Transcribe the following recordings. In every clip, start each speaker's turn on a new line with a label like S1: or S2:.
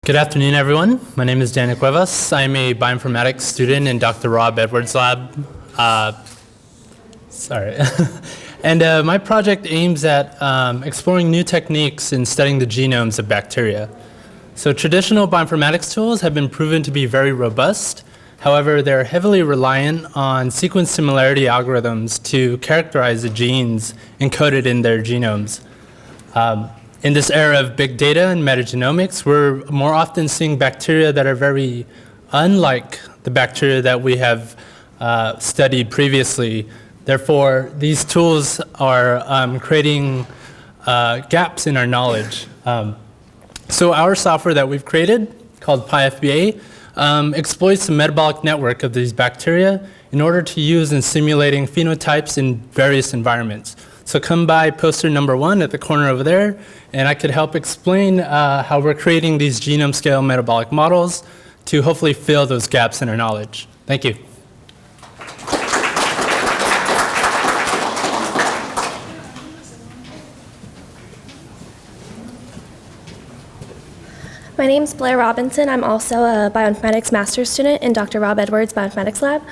S1: Good afternoon, everyone. My name is Daniel Cuevas. I'm a bioinformatics student in Dr. Rob Edwards' lab. And my project aims at exploring new techniques in studying the genomes of bacteria. So traditional bioinformatics tools have been proven to be very robust. However, they're heavily reliant on sequence similarity algorithms to characterize the genes encoded in their genomes. In this era of big data and metagenomics, we're more often seeing bacteria that are very unlike the bacteria that we have studied previously. Therefore, these tools are creating gaps in our knowledge. So our software that we've created, called PyFBA, exploits the metabolic network of these bacteria in order to use in simulating phenotypes in various environments. So come by poster number 1 at the corner over there, and I could help explain how we're creating these genome scale metabolic models to hopefully fill those gaps in our knowledge. Thank you.
S2: My name is Blair Robinson. I'm also a bioinformatics master's student in Dr. Rob Edwards' bioinformatics lab.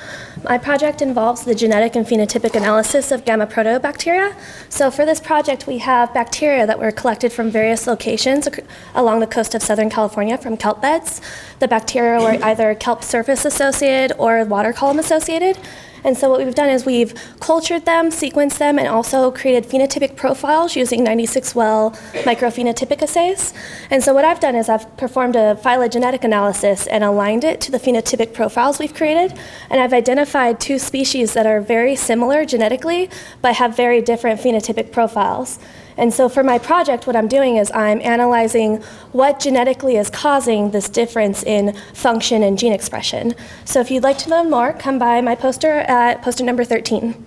S2: My project involves the genetic and phenotypic analysis of Gammaproteobacteria. So for this project, we have bacteria that were collected from various locations along the coast of Southern California from kelp beds. The bacteria were either kelp surface associated or water column associated. And so what we've done is we've cultured them, sequenced them, and also created phenotypic profiles using 96-well microphenotypic assays. And so what I've done is I've performed a phylogenetic analysis and aligned it to the phenotypic profiles we've created. And I've identified 2 species that are very similar genetically, but have very different phenotypic profiles. And so for my project, what I'm doing is I'm analyzing what genetically is causing this difference in function and gene expression. So if you'd like to learn more, come by my poster at poster number 13.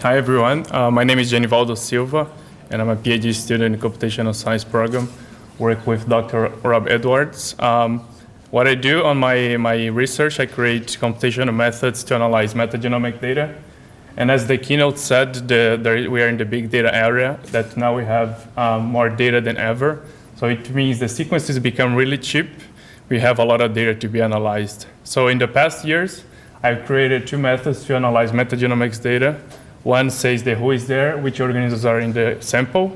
S3: Hi, everyone. My name is Genivaldo Silva, and I'm a PhD student in the Computational Science program, work with Dr. Rob Edwards. What I do on my research, I create computational methods to analyze metagenomic data. And as the keynote said, we are in the big data area, that now we have more data than ever. So it means the sequences become really cheap. We have a lot of data to be analyzed. So in the past years, I've created 2 methods to analyze metagenomics data. One says who is there, which organisms are in the sample,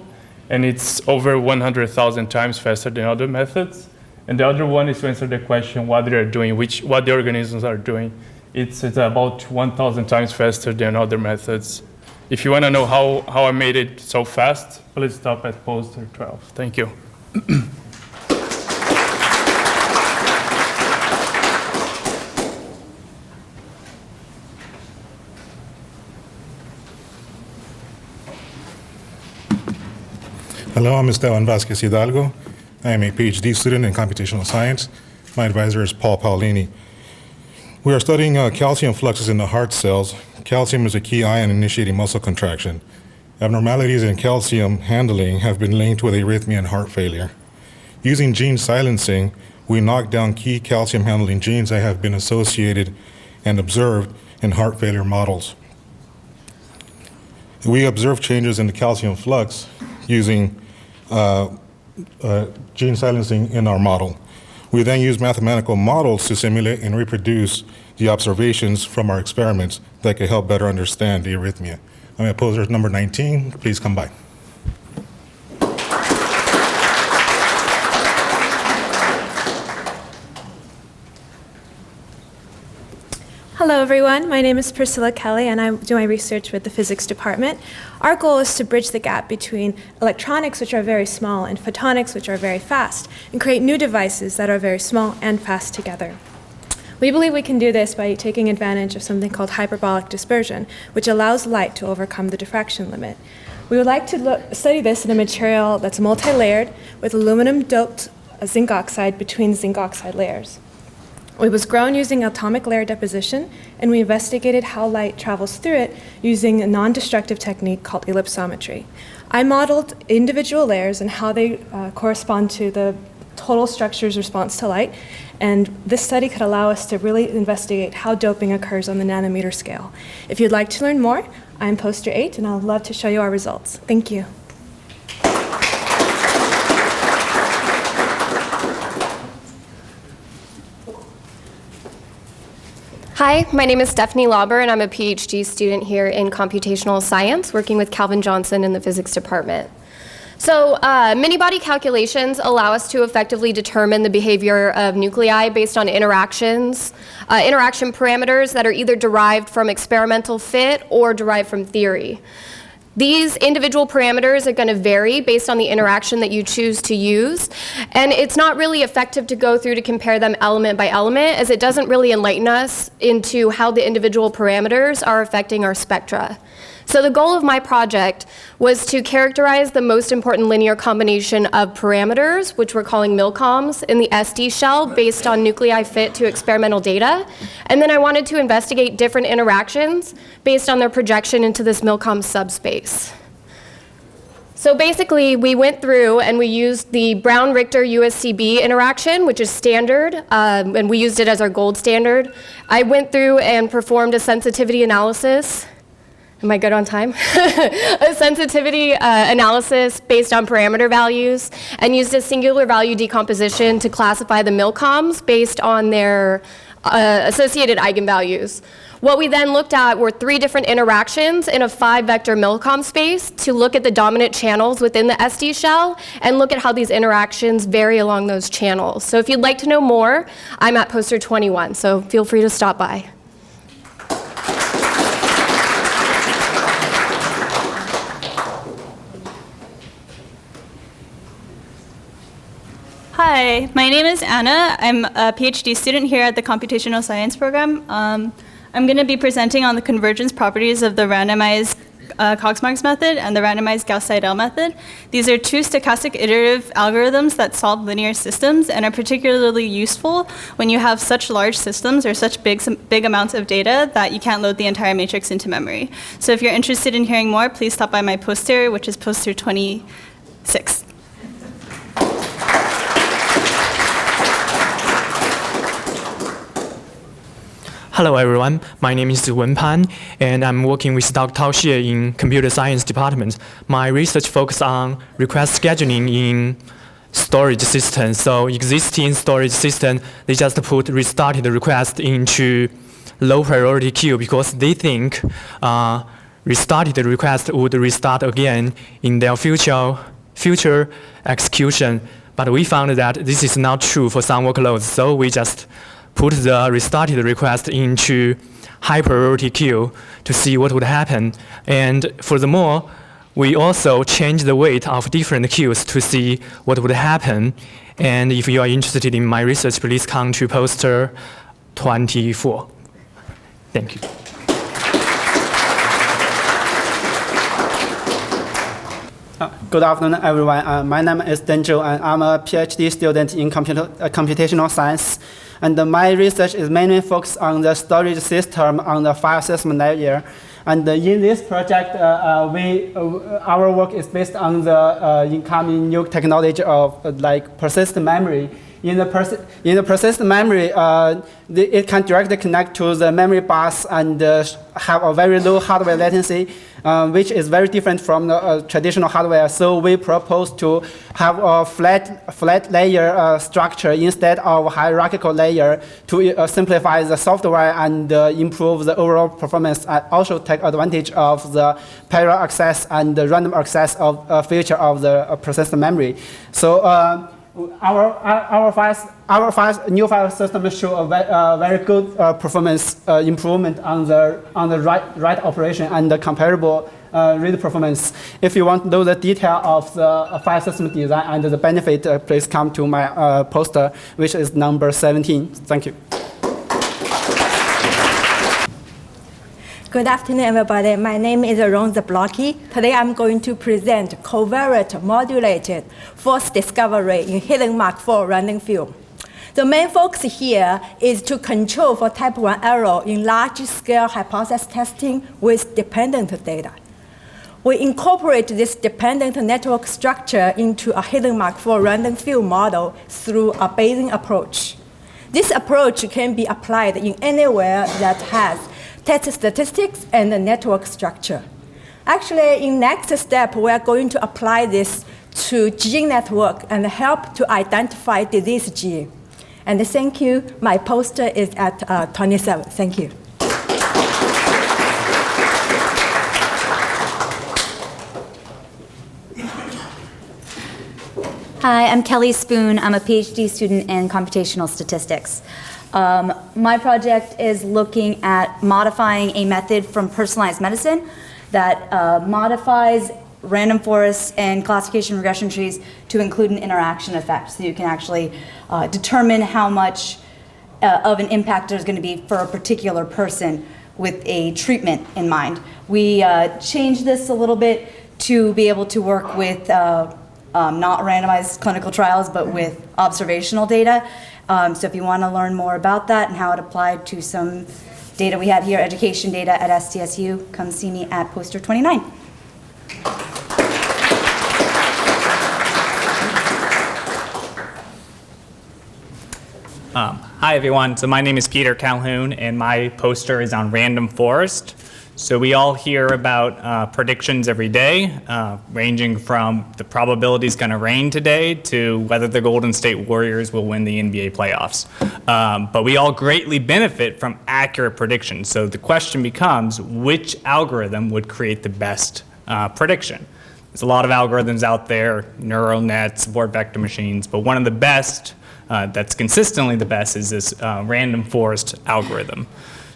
S3: and it's over 100,000 times faster than other methods. And the other one is to answer the question what they are doing, what the organisms are doing. It's about 1,000 times faster than other methods. If you want to know how I made it so fast, please stop at poster 12. Thank you.
S4: Hello, I'm Esteban Vasquez Hidalgo. I am a PhD student in computational science. My advisor is Paul Paolini. We are studying calcium fluxes in the heart cells. Calcium is a key ion initiating muscle contraction. Abnormalities in calcium handling have been linked with arrhythmia and heart failure. Using gene silencing, we knock down key calcium handling genes that have been associated and observed in heart failure models. We observe changes in the calcium flux using gene silencing in our model. We then use mathematical models to simulate and reproduce the observations from our experiments that can help better understand the arrhythmia. I'm at poster number 19. Please come by.
S5: Hello, everyone. My name is Priscilla Kelly, and I do my research with the physics department. Our goal is to bridge the gap between electronics, which are very small, and photonics, which are very fast, and create new devices that are very small and fast together. We believe we can do this by taking advantage of something called hyperbolic dispersion, which allows light to overcome the diffraction limit. We would like to study this in a material that's multi-layered with aluminum-doped zinc oxide between zinc oxide layers. It was grown using atomic layer deposition, and we investigated how light travels through it using a non-destructive technique called ellipsometry. I modeled individual layers and how they correspond to the total structure's response to light. And this study could allow us to really investigate how doping occurs on the nanometer scale. If you'd like to learn more, I'm poster 8, and I'll love to show you our results. Thank you.
S6: Hi, my name is Stephanie Lauber, and I'm a PhD student here in computational science, working with Calvin Johnson in the physics department. So many-body calculations allow us to effectively determine the behavior of nuclei based on interactions, interaction parameters that are either derived from experimental fit or derived from theory. These individual parameters are going to vary based on the interaction that you choose to use, and it's not really effective to go through to compare them element by element, as it doesn't really enlighten us into how the individual parameters are affecting our spectra. So the goal of my project was to characterize the most important linear combination of parameters, which we're calling milcoms, in the SD shell based on nuclei fit to experimental data. And then I wanted to investigate different interactions based on their projection into this milcom subspace. So basically, we went through and we used the Brown-Richter USCB interaction, which is standard, and we used it as our gold standard. I went through and performed a sensitivity analysis. Am I good on time? A sensitivity analysis based on parameter values, and used a singular value decomposition to classify the milcoms based on their associated eigenvalues. What we then looked at were 3 different interactions in a 5-vector milcom space to look at the dominant channels within the SD shell and look at how these interactions vary along those channels. So if you'd like to know more, I'm at poster 21, so feel free to stop by.
S7: Hi, my name is Anna. I'm a PhD student here at the Computational Science program. I'm going to be presenting on the convergence properties of the randomized Cox-Marx method and the randomized Gauss-Seidel method. These are 2 stochastic iterative algorithms that solve linear systems and are particularly useful when you have such large systems or such big amounts of data that you can't load the entire matrix into memory. So if you're interested in hearing more, please stop by my poster, which is poster 26.
S8: Hello everyone, my name is Wen Pan, and I'm working with Dr. Tao Xie in Computer Science Department. My research focuses on request scheduling in storage systems. So existing storage system, they just put restarted request into low priority queue because they think restarted request would restart again in their future execution. But we found that this is not true for some workloads, so we just put the restarted request into high priority queue to see what would happen. And furthermore, we also change the weight of different queues to see what would happen. And if you are interested in my research, please come to poster 24. Thank you.
S9: Good afternoon, everyone. My name is Denjo, and I'm a PhD student in computational science. And my research is mainly focused on the storage system on the file system layer. And in this project, our work is based on the incoming new technology of persistent memory. In the persistent memory, it can directly connect to the memory bus and have a very low hardware latency, which is very different from the traditional hardware. So we propose to have a flat layer structure instead of a hierarchical layer to simplify the software and improve the overall performance, and also take advantage of the parallel access and the random access of feature of the persistent memory. So our new file system show a very good performance improvement on the write operation and the comparable read performance. If you want to know the detail of the file system design and the benefit, please come to my poster, which is number 17. Thank you.
S10: Good afternoon, everybody. My name is Ron Zablocki. Today I'm going to present covariate modulated force discovery in hidden Mach 4 random field. The main focus here is to control for type 1 error in large-scale hypothesis testing with dependent data. We incorporate this dependent network structure into a hidden Mach 4 random field model through a Bayesian approach. This approach can be applied in anywhere that has test statistics and a network structure. Actually, in next step, we are going to apply this to gene network and help to identify disease gene. And thank you. My poster is at 27. Thank you.
S11: Hi, I'm Kelly Spoon. I'm a PhD student in computational statistics. My project is looking at modifying a method from personalized medicine that modifies random forests and classification regression trees to include an interaction effect. So you can actually determine how much of an impact there's going to be for a particular person with a treatment in mind. We changed this a little bit to be able to work with not randomized clinical trials, but with observational data. So if you want to learn more about that and how it applied to some data we have here, education data at SDSU, come see me at poster 29.
S12: Hi everyone, so my name is Peter Calhoun and my poster is on random forest. So we all hear about predictions every day, ranging from the probability is going to rain today to whether the Golden State Warriors will win the NBA playoffs. But we all greatly benefit from accurate predictions. So the question becomes, which algorithm would create the best prediction? There's a lot of algorithms out there, neural nets, support vector machines, but one of the best, that's consistently the best, is this random forest algorithm.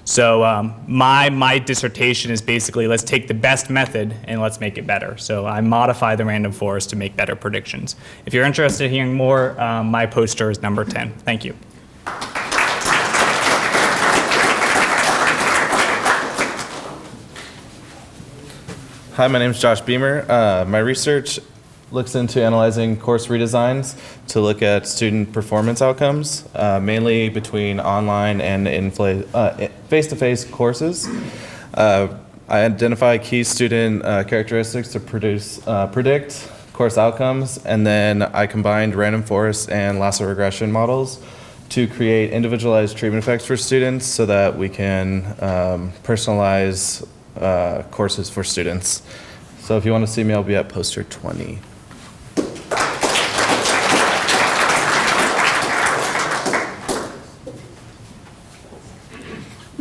S12: So my dissertation is basically, let's take the best method and let's make it better. So I modify the random forest to make better predictions. If you're interested in hearing more, my poster is number 10. Thank you.
S13: Hi, my name is Josh Beamer. My research looks into analyzing course redesigns to look at student performance outcomes, mainly between online and face-to-face courses. I identify key student characteristics to predict course outcomes, and then I combined random forest and lasso regression models to create individualized treatment effects for students so that we can personalize courses for students. So if you want to see me, I'll be at poster 20.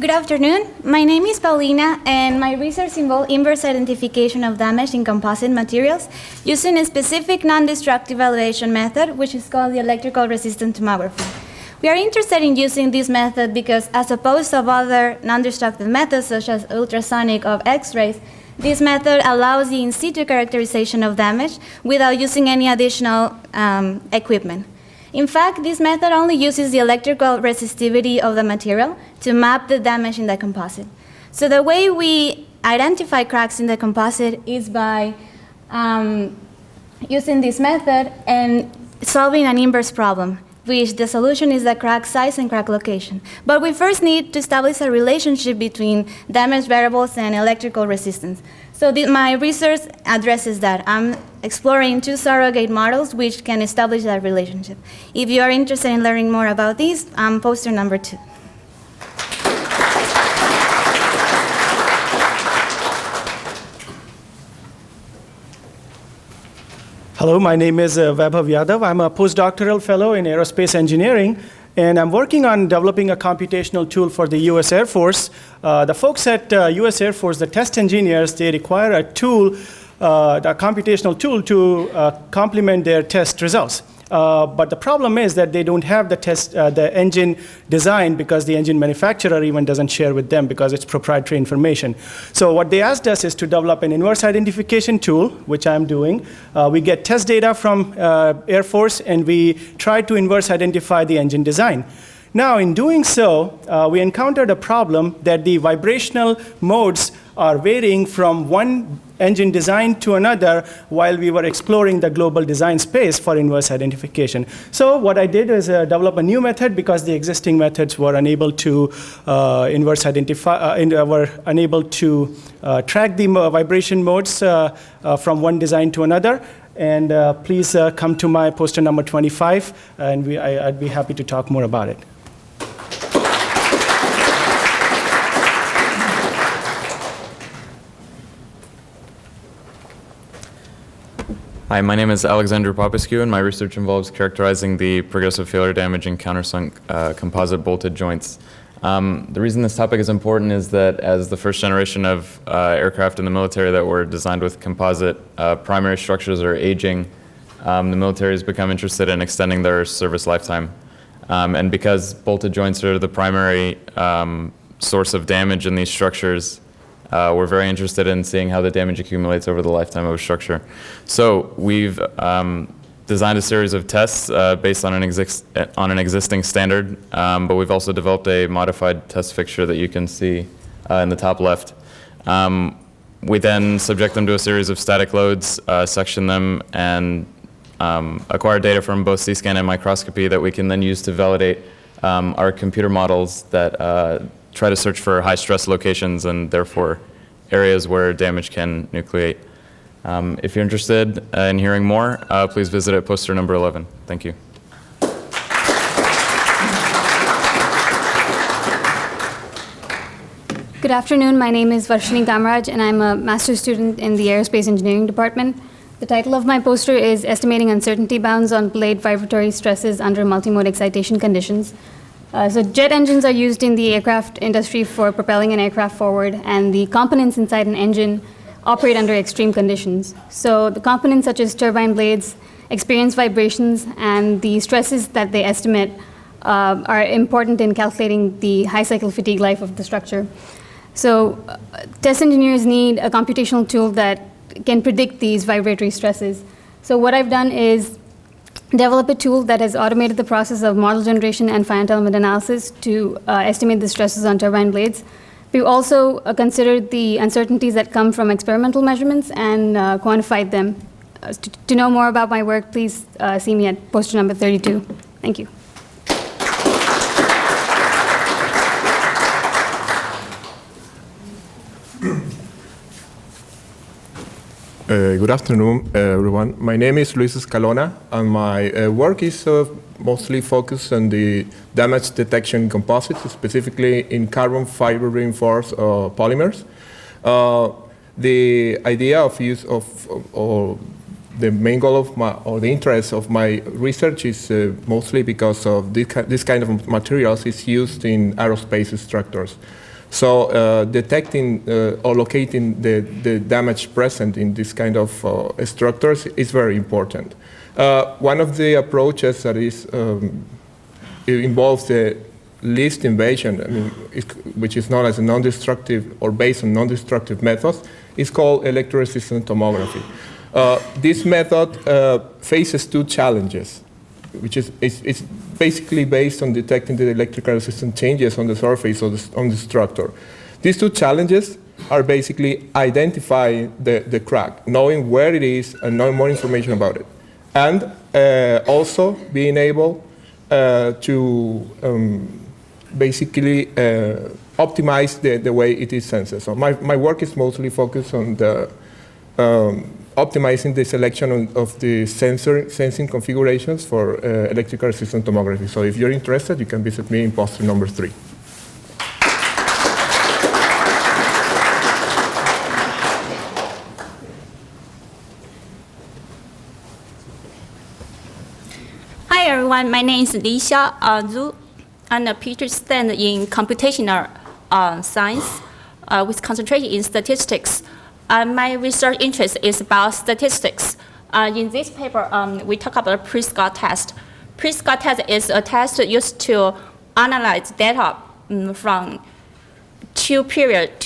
S14: Good afternoon. My name is Paulina, and my research involves inverse identification of damage in composite materials using a specific non-destructive evaluation method, which is called the electrical resistant tomography. We are interested in using this method because, as opposed to other non-destructive methods such as ultrasonic or X-rays, this method allows the in situ characterization of damage without using any additional equipment. In fact, this method only uses the electrical resistivity of the material to map the damage in the composite. So the way we identify cracks in the composite is by using this method and solving an inverse problem, which the solution is the crack size and crack location. But we first need to establish a relationship between damage variables and electrical resistance. So my research addresses that. I'm exploring two surrogate models which can establish that relationship. If you are interested in learning more about these, poster number 2.
S15: Hello, my name is Vaibhav Yadav. I'm a postdoctoral fellow in aerospace engineering, and I'm working on developing a computational tool for the US Air Force. The folks at US Air Force, the test engineers, they require a tool, a computational tool to complement their test results. But the problem is that they don't have the engine design because the engine manufacturer even doesn't share with them because it's proprietary information. So what they asked us is to develop an inverse identification tool, which I'm doing. We get test data from Air Force and we try to inverse identify the engine design. Now, in doing so, we encountered a problem that the vibrational modes are varying from one engine design to another while we were exploring the global design space for inverse identification. So what I did is develop a new method because the existing methods were unable to were unable to track the vibration modes from one design to another. And please come to my poster number 25, and I'd be happy to talk more about it.
S16: Hi, my name is Alexander Popescu, and my research involves characterizing the progressive failure damage in countersunk composite bolted joints. The reason this topic is important is that as the first generation of aircraft in the military that were designed with composite primary structures are aging, the military has become interested in extending their service lifetime. And because bolted joints are the primary source of damage in these structures, we're very interested in seeing how the damage accumulates over the lifetime of a structure. So we've designed a series of tests based on an existing standard, but we've also developed a modified test fixture that you can see in the top left. We then subject them to a series of static loads, section them, and acquire data from both C-scan and microscopy that we can then use to validate our computer models that try to search for high stress locations and therefore areas where damage can nucleate. If you're interested in hearing more, please visit at poster number 11. Thank you.
S17: Good afternoon. My name is Varshini Kamaraj, and I'm a master's student in the Aerospace Engineering Department. The title of my poster is Estimating Uncertainty Bounds on Blade Vibratory Stresses Under Multimode Excitation Conditions. So jet engines are used in the aircraft industry for propelling an aircraft forward, and the components inside an engine operate under extreme conditions. So the components such as turbine blades experience vibrations, and the stresses that they estimate are important in calculating the high cycle fatigue life of the structure. So test engineers need a computational tool that can predict these vibratory stresses. So what I've done is develop a tool that has automated the process of model generation and finite element analysis to estimate the stresses on turbine blades. We've also considered the uncertainties that come from experimental measurements and quantified them. To know more about my work, please see me at poster number 32. Thank you.
S18: Good afternoon, everyone. My name is Luis Escalona, and my work is mostly focused on the damage detection in composites, specifically in carbon fiber reinforced polymers. The idea of use of, or the main goal of my, or the interest of my research is mostly because of this kind of materials is used in aerospace structures. So detecting or locating the damage present in this kind of structures is very important. One of the approaches that is it involves the least invasion, which is known as a non-destructive or based on non-destructive methods, is called electroresistant tomography. This method faces two challenges, which is it's basically based on detecting the electrical resistance changes on the surface of on the structure. These two challenges are basically identifying the crack, knowing where it is and knowing more information about it, and also being able to basically optimize the way it is sensed. So my work is mostly focused on the optimizing the selection of the sensing configurations for electrical resistant tomography. So if you're interested, you can visit me in poster number 3.
S19: Hi everyone, my name is Lisha Zhu. I'm a PhD student in computational science with concentration in statistics. My research interest is about statistics. In this paper, we talk about the pre-Scott test. Pre-Scott test is a test used to analyze data from two treatment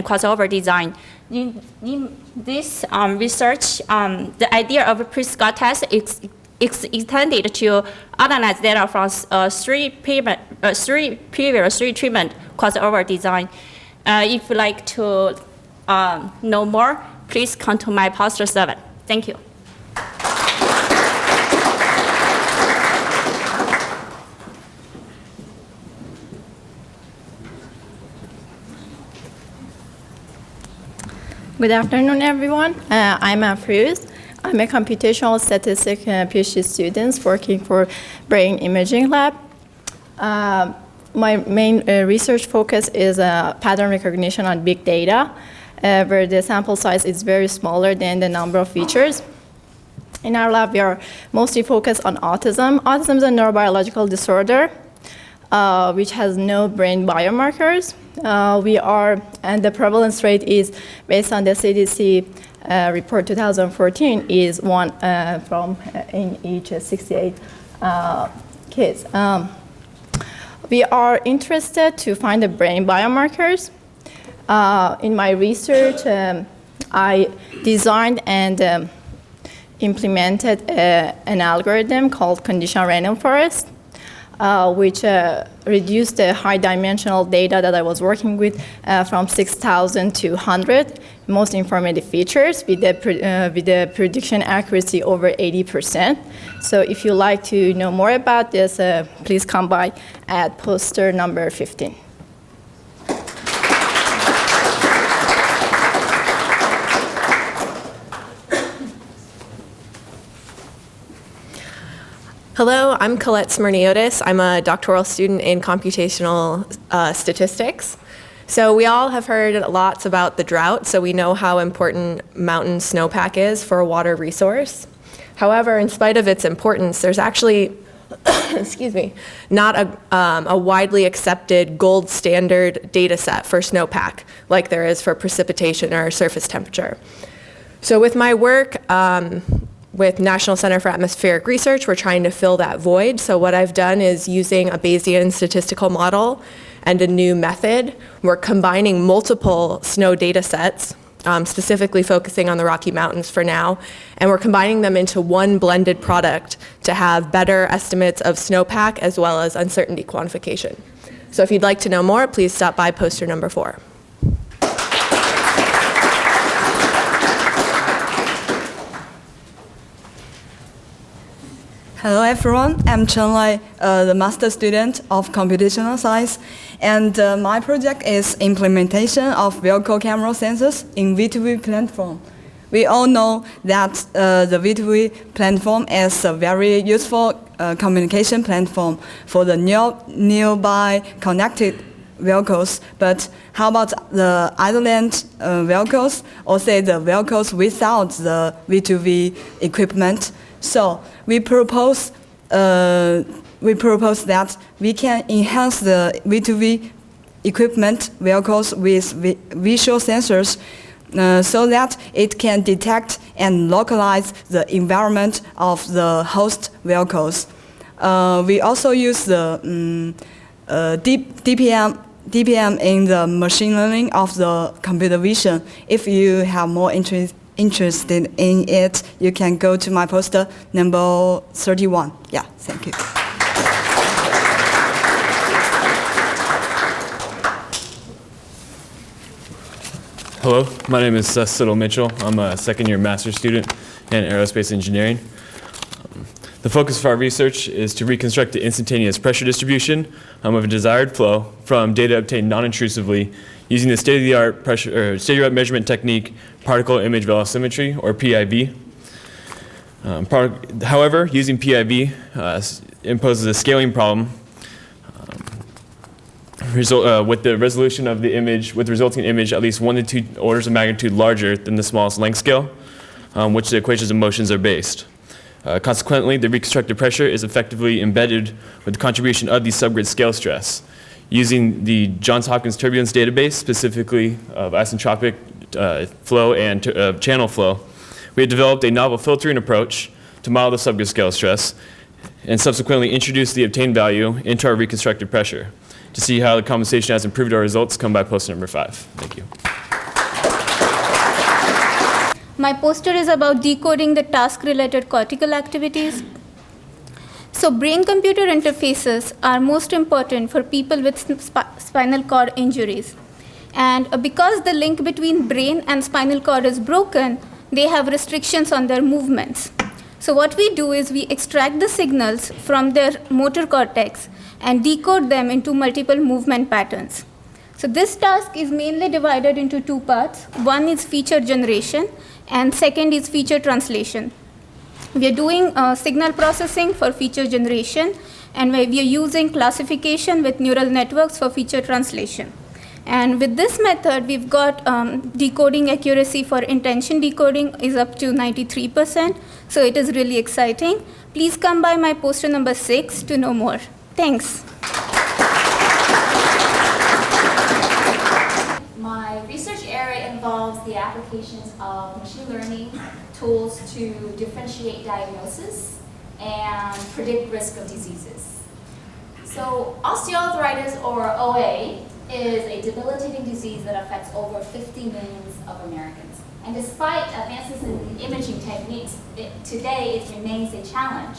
S19: crossover design. In this research, the idea of a pre-Scott test is extended to analyze data from three previous treatment crossover design. If you'd like to know more, please come to my poster 7. Thank you.
S20: Good afternoon, everyone. I'm Afruz. I'm a computational statistics PhD student working for Brain Imaging Lab. My main research focus is pattern recognition on big data, where the sample size is very smaller than the number of features. In our lab, we are mostly focused on autism. Autism is a neurobiological disorder which has no brain biomarkers. And the prevalence rate is based on the CDC report 2014 is 1 in each 68 kids. We are interested to find the brain biomarkers. In my research, I designed and implemented an algorithm called conditional random forest, which reduced the high-dimensional data that I was working with from 6,000 to 100 most informative features with the prediction accuracy over 80%. So if you'd like to know more about this, please come by at poster number 15.
S21: Hello, I'm Colette Smirniotis. I'm a doctoral student in computational statistics. So we all have heard lots about the drought, so we know how important mountain snowpack is for a water resource. However, in spite of its importance, there's actually, excuse me, not a widely accepted gold standard data set for snowpack like there is for precipitation or surface temperature. So with my work, with National Center for Atmospheric Research, we're trying to fill that void. So what I've done is using a Bayesian statistical model and a new method. We're combining multiple snow data sets, specifically focusing on the Rocky Mountains for now, and we're combining them into one blended product to have better estimates of snowpack as well as uncertainty quantification. So if you'd like to know more, please stop by poster number 4.
S22: Hello everyone, I'm Chen Lai, the master student of computational science, and my project is implementation of vehicle camera sensors in V2V platform. We all know that the V2V platform is a very useful communication platform for the nearby connected vehicles, but how about the island vehicles, or say the vehicles without the V2V equipment? So we propose that we can enhance the V2V equipment vehicles with visual sensors so that it can detect and localize the environment of the host vehicles. We also use the DPM in the machine learning of the computer vision. If you have more interested in it, you can go to my poster number 31. Yeah, thank you.
S23: Hello, my name is Seth Siddle Mitchell. I'm a second-year master's student in aerospace engineering. The focus of our research is to reconstruct the instantaneous pressure distribution of a desired flow from data obtained non-intrusively using the state-of-the-art measurement technique, particle image velocimetry, or PIV. However, using PIV imposes a scaling problem with the resolution of the image, with the resulting image at least 1 to 2 orders of magnitude larger than the smallest length scale, which the equations of motions are based. Consequently, the reconstructed pressure is effectively embedded with the contribution of the subgrid-scale stress. Using the Johns Hopkins turbulence database, specifically of isentropic flow and channel flow, we had developed a novel filtering approach to model the subgrid-scale stress and subsequently introduced the obtained value into our reconstructed pressure. To see how the compensation has improved our results, come by poster number 5. Thank you.
S14: My poster is about decoding the task-related cortical activities. So brain-computer interfaces are most important for people with spinal cord injuries. And because the link between brain and spinal cord is broken, they have restrictions on their movements. So what we do is we extract the signals from their motor cortex and decode them into multiple movement patterns. So this task is mainly divided into two parts. One is feature generation, and second is feature translation. We are doing signal processing for feature generation, and we are using classification with neural networks for feature translation. And with this method, we've got decoding accuracy for intention decoding is up to 93%, so it is really exciting. Please come by my poster number 6 to know more. Thanks.
S1: My research area involves the applications of machine learning tools to differentiate diagnosis and predict risk of diseases. So osteoarthritis, or OA, is a debilitating disease that affects over 50 million of Americans. And despite advances in imaging techniques, today it remains a challenge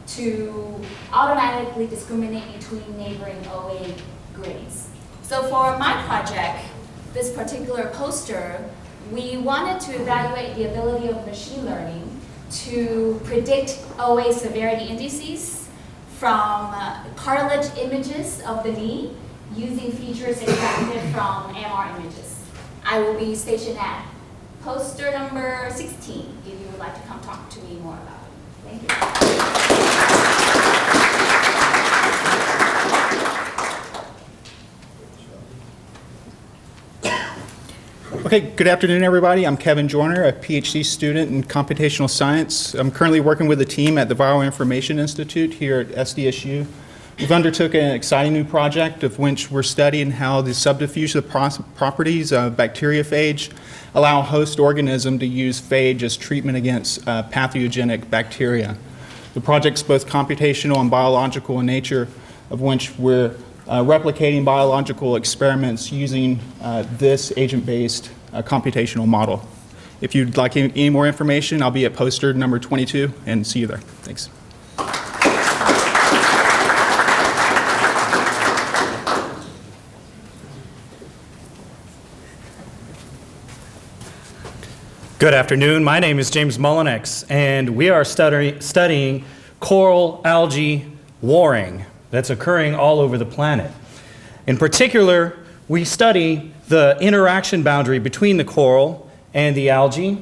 S1: to automatically discriminate between neighboring OA grades. So for my project, this particular poster, we wanted to evaluate the ability of machine learning to predict OA severity indices from cartilage images of the knee using features extracted from MR images. I will be stationed at poster number 16 if you would like to come talk to me more about it. Thank you.
S2: Okay, good afternoon, everybody. I'm Kevin Joyner, a PhD student in computational science. I'm currently working with a team at the Bioinformation Institute here at SDSU. We've undertook an exciting new project of which we're studying how the subdiffusive properties of bacteriophage allow a host organism to use phage as treatment against pathogenic bacteria. The project's both computational and biological in nature, of which we're replicating biological experiments using this agent-based computational model. If you'd like any more information, I'll be at poster number 22, and see you there. Thanks.
S3: Good afternoon. My name is James Mullinex, and we are studying coral algae warring that's occurring all over the planet. In particular, we study the interaction boundary between the coral and the algae,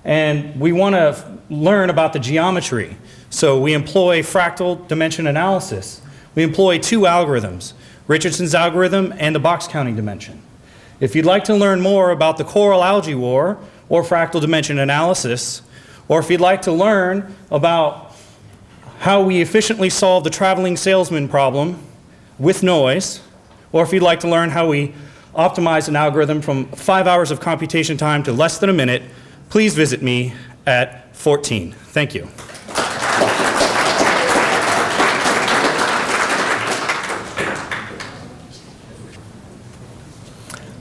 S3: and we want to learn about the geometry. So we employ fractal dimension analysis. We employ two algorithms, Richardson's algorithm and the box counting dimension. If you'd like to learn more about the coral algae war, or fractal dimension analysis, or if you'd like to learn about how we efficiently solve the traveling salesman problem with noise, or if you'd like to learn how we optimize an algorithm from 5 hours of computation time to less than a minute, please visit me at 14. Thank you.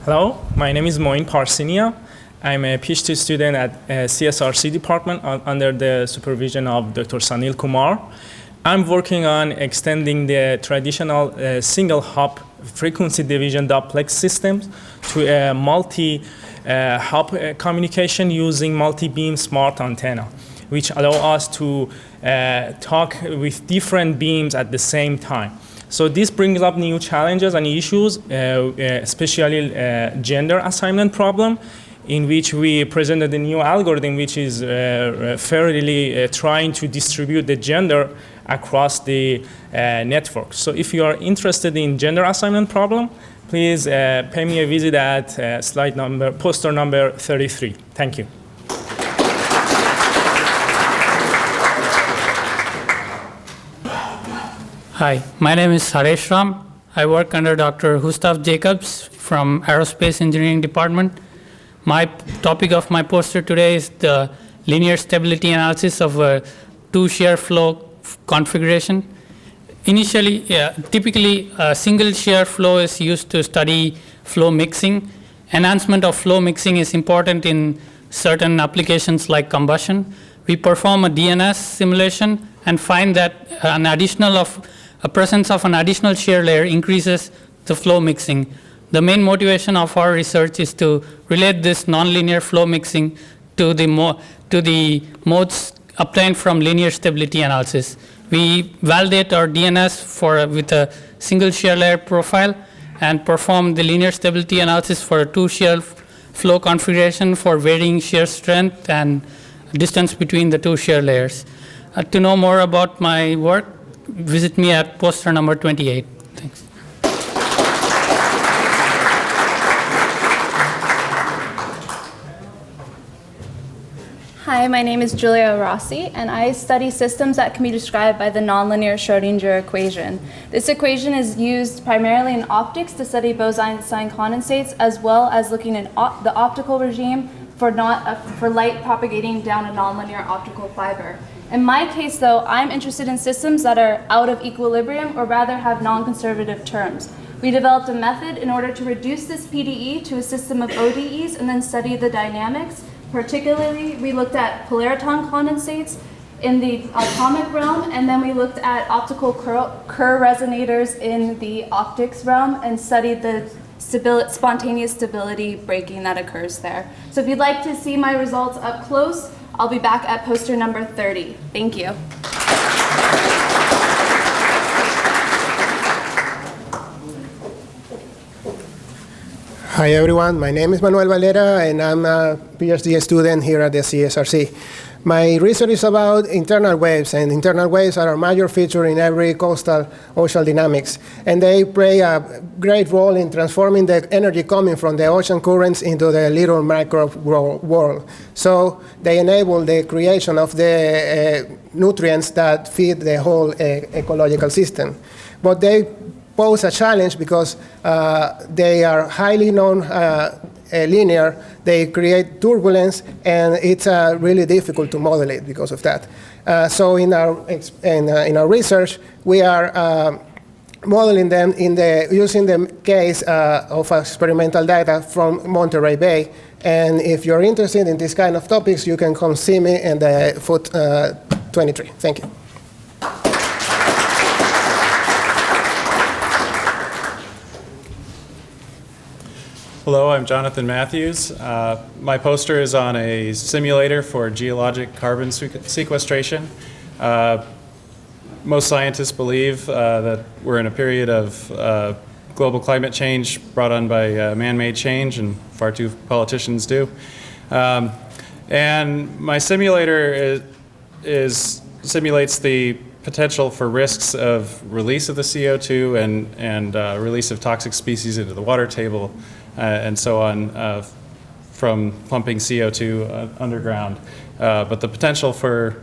S24: Hello, my name is Moin Parsinia. I'm a PhD student at CSRC department under the supervision of Dr. Sanil Kumar. I'm working on extending the traditional single hop frequency division duplex systems to a multi-hop communication using multi-beam smart antenna, which allow us to talk with different beams at the same time. So this brings up new challenges and issues, especially gender assignment problem, in which we presented a new algorithm which is fairly trying to distribute the gender across the network. So if you are interested in gender assignment problem, please pay me a visit at poster number 33. Thank you.
S25: Hi, my name is Saresh Ram. I work under Dr. Gustav Jacobs from Aerospace Engineering Department. My topic of my poster today is the linear stability analysis of a two shear flow configuration. Initially, typically a single shear flow is used to study flow mixing. Enhancement of flow mixing is important in certain applications like combustion, we perform a DNS simulation and find that a presence of an additional shear layer increases the flow mixing. The main motivation of our research is to relate this nonlinear flow mixing to the modes obtained from linear stability analysis. We validate our DNS with a single shear layer profile and perform the linear stability analysis for a 2-shear flow configuration for varying shear strength and distance between the 2 shear layers. To know more about my work, visit me at poster number 28. Thanks.
S4: Hi, my name is Julia Rossi, and I study systems that can be described by the nonlinear Schrodinger equation. This equation is used primarily in optics to study Bose-Einstein condensates, as well as looking at the optical regime for light propagating down a nonlinear optical fiber. In my case, though, I'm interested in systems that are out of equilibrium, or rather have non-conservative terms. We developed a method in order to reduce this PDE to a system of ODEs and then study the dynamics. Particularly, we looked at polariton condensates in the atomic realm, and then we looked at optical Kerr resonators in the optics realm and studied the spontaneous stability breaking that occurs there. So if you'd like to see my results up close, I'll be back at poster number 30. Thank you.
S5: Hi everyone, my name is Manuel Valera and I'm a PhD student here at the CSRC. My research is about internal waves, and internal waves are a major feature in every coastal ocean dynamics, and they play a great role in transforming the energy coming from the ocean currents into the little microbe world. So they enable the creation of the nutrients that feed the whole ecological system. But they pose a challenge because they are highly non-linear, they create turbulence, and it's really difficult to model it because of that. So in our research, we are modeling them using the case of experimental data from Monterey Bay. And if you're interested in this kind of topics, you can come see me in the foot 23. Thank you.
S6: Hello, I'm Jonathan Matthews. My poster is on a simulator for geologic carbon sequestration. Most scientists believe that we're in a period of global climate change brought on by man-made change, and far too politicians do. And my simulator simulates the potential for risks of release of the CO2 and release of toxic species into the water table, and so on, from pumping CO2 underground. But the potential for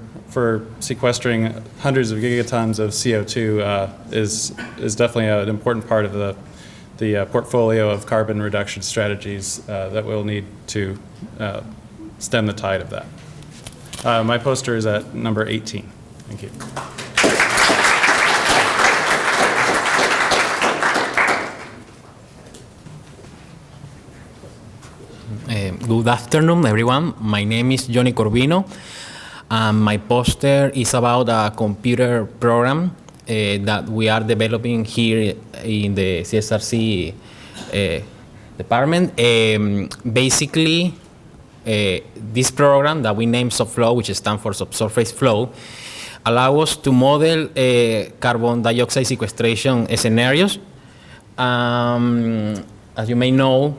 S6: sequestering hundreds of gigatons of CO2 is definitely an important part of the portfolio of carbon reduction strategies that we'll need to stem the tide of that. My poster is at number 18. Thank you.
S7: Good afternoon, everyone. My name is Johnny Corvino. My poster is about a computer program that we are developing here in the CSRC department. Basically, this program that we name SubFlow, which stands for Subsurface Flow, allows us to model carbon dioxide sequestration scenarios. As you may know,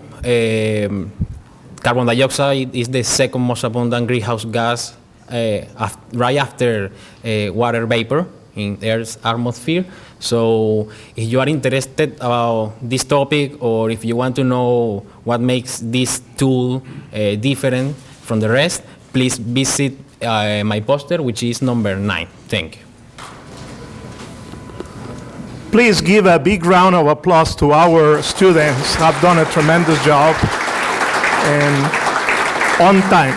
S7: carbon dioxide is the second most abundant greenhouse gas right after water vapor in Earth's atmosphere. So if you are interested about this topic, or if you want to know what makes this tool different from the rest, please visit my poster, which is number 9. Thank you.
S8: Please give a big round of applause to our students who have done a tremendous job and on time.